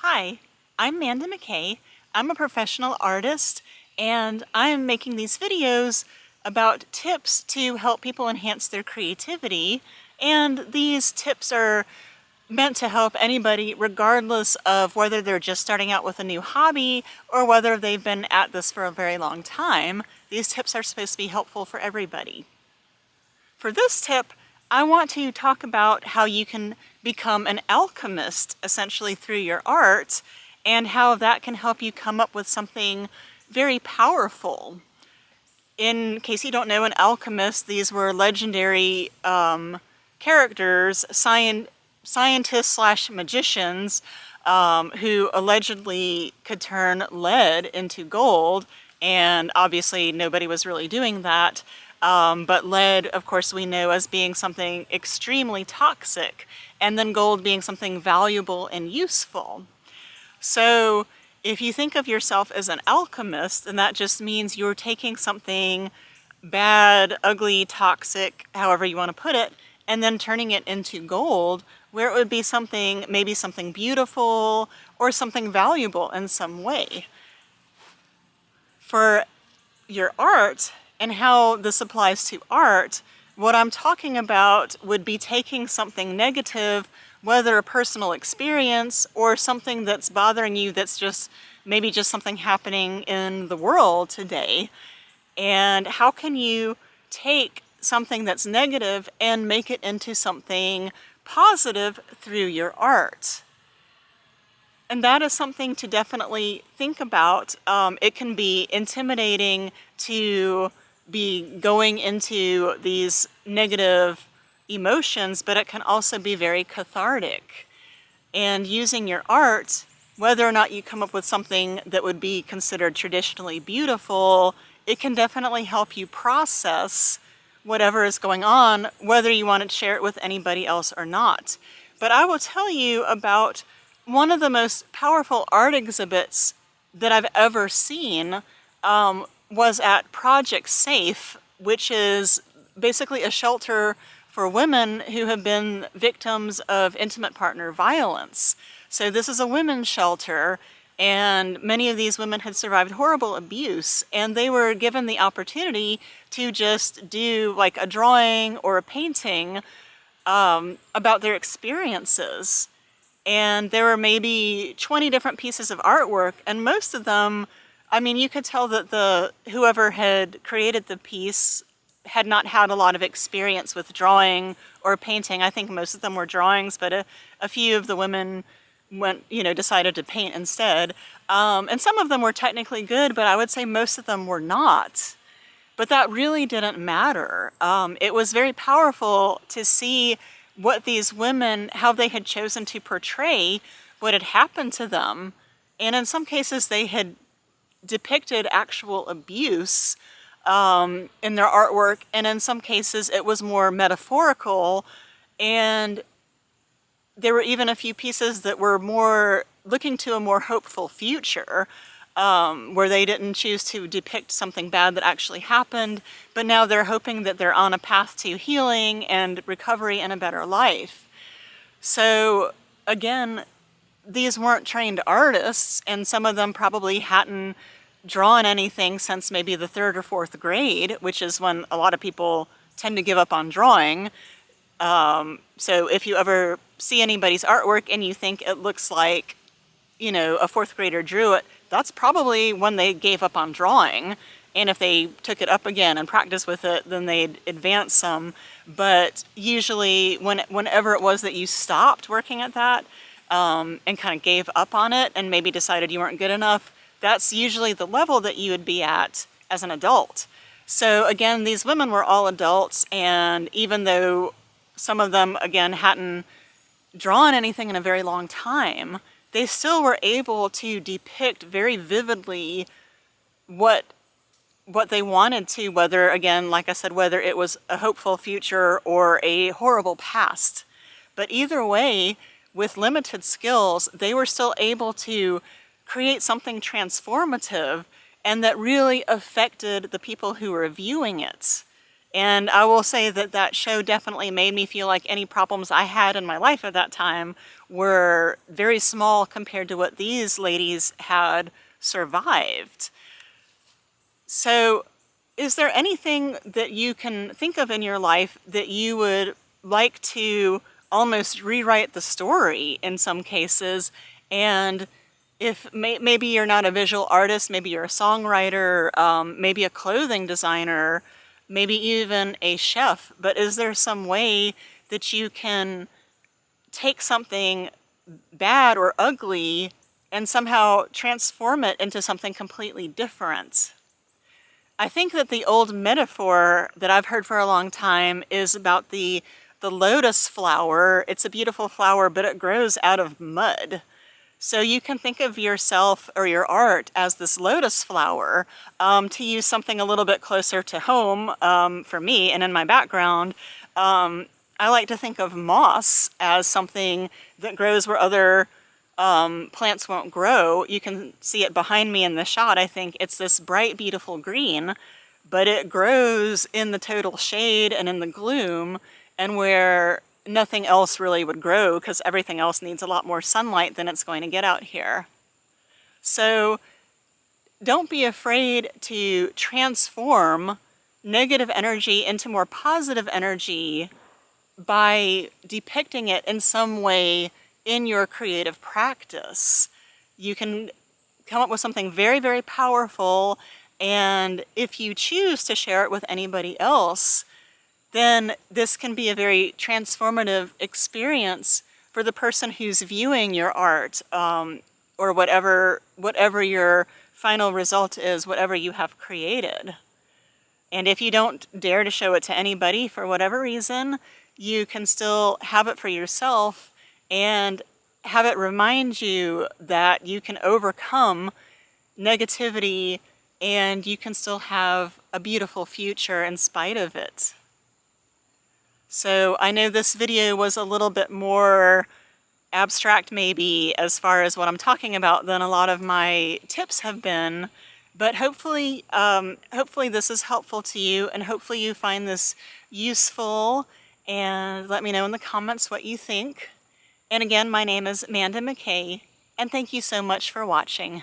Hi, I'm Manda McKay. I'm a professional artist, and I'm making these videos about tips to help people enhance their creativity. And these tips are meant to help anybody regardless of whether they're just starting out with a new hobby or whether they've been at this for a very long time. These tips are supposed to be helpful for everybody. For this tip, I want to talk about how you can become an alchemist essentially through your art and how that can help you come up with something very powerful. In case you don't know, an alchemist, these were legendary characters, scientists slash magicians who allegedly could turn lead into gold, and obviously nobody was really doing that. But lead, of course, we know as being something extremely toxic, and then gold being something valuable and useful. So if you think of yourself as an alchemist, then that just means you're taking something bad, ugly, toxic, however you want to put it, and then turning it into gold, where it would be something, maybe something beautiful or something valuable in some way. For your art and how this applies to art, what I'm talking about would be taking something negative, whether a personal experience or something that's bothering you that's just maybe just something happening in the world today, and how can you take something that's negative and make it into something positive through your art. And that is something to definitely think about. It can be intimidating to be going into these negative emotions, but it can also be very cathartic. And using your art, whether or not you come up with something that would be considered traditionally beautiful, it can definitely help you process whatever is going on, whether you want to share it with anybody else or not. But I will tell you about one of the most powerful art exhibits that I've ever seen was at Project Safe, which is basically a shelter for women who have been victims of intimate partner violence. So this is a women's shelter, and many of these women had survived horrible abuse, and they were given the opportunity to just do like a drawing or a painting about their experiences. And there were maybe 20 different pieces of artwork, and most of them, I mean, you could tell that whoever had created the piece had not had a lot of experience with drawing or painting. I think most of them were drawings, but a few of the women decided to paint instead. And some of them were technically good, but I would say most of them were not. But that really didn't matter. It was very powerful to see what these women, how they had chosen to portray what had happened to them. And in some cases they had depicted actual abuse in their artwork, and in some cases it was more metaphorical, and there were even a few pieces that were more looking to a more hopeful future, where they didn't choose to depict something bad that actually happened, but now they're hoping that they're on a path to healing and recovery and a better life. So again, these weren't trained artists, and some of them probably hadn't drawn anything since maybe the 3rd or 4th grade, which is when a lot of people tend to give up on drawing. So if you ever see anybody's artwork and you think it looks like, a 4th grader drew it, that's probably when they gave up on drawing. And if they took it up again and practiced with it, then they'd advance some. But usually whenever it was that you stopped working at that and kind of gave up on it and maybe decided you weren't good enough, that's usually the level that you would be at as an adult. So again, these women were all adults, and even though some of them, again, hadn't drawn anything in a very long time, they still were able to depict very vividly what they wanted to, whether, again, like I said, whether it was a hopeful future or a horrible past. But either way, with limited skills, they were still able to create something transformative and that really affected the people who were viewing it. And I will say that that show definitely made me feel like any problems I had in my life at that time were very small compared to what these ladies had survived. So is there anything that you can think of in your life that you would like to almost rewrite the story in some cases? And if maybe you're not a visual artist, maybe you're a songwriter, maybe a clothing designer, maybe even a chef, but is there some way that you can take something bad or ugly and somehow transform it into something completely different? I think that the old metaphor that I've heard for a long time is about the lotus flower. It's a beautiful flower, but it grows out of mud. So you can think of yourself or your art as this lotus flower. To use something a little bit closer to home for me and in my background, I like to think of moss as something that grows where other plants won't grow. You can see it behind me in the shot. I think it's this bright, beautiful green, but it grows in the total shade and in the gloom, and where nothing else really would grow because everything else needs a lot more sunlight than it's going to get out here. So don't be afraid to transform negative energy into more positive energy by depicting it in some way in your creative practice. You can come up with something very, very powerful, and if you choose to share it with anybody else, then this can be a very transformative experience for the person who's viewing your art, or whatever your final result is, whatever you have created. And if you don't dare to show it to anybody for whatever reason, you can still have it for yourself and have it remind you that you can overcome negativity and you can still have a beautiful future in spite of it. So I know this video was a little bit more abstract maybe as far as what I'm talking about than a lot of my tips have been, but hopefully this is helpful to you, and hopefully you find this useful, and let me know in the comments what you think. And again, my name is Amanda McKay, and thank you so much for watching.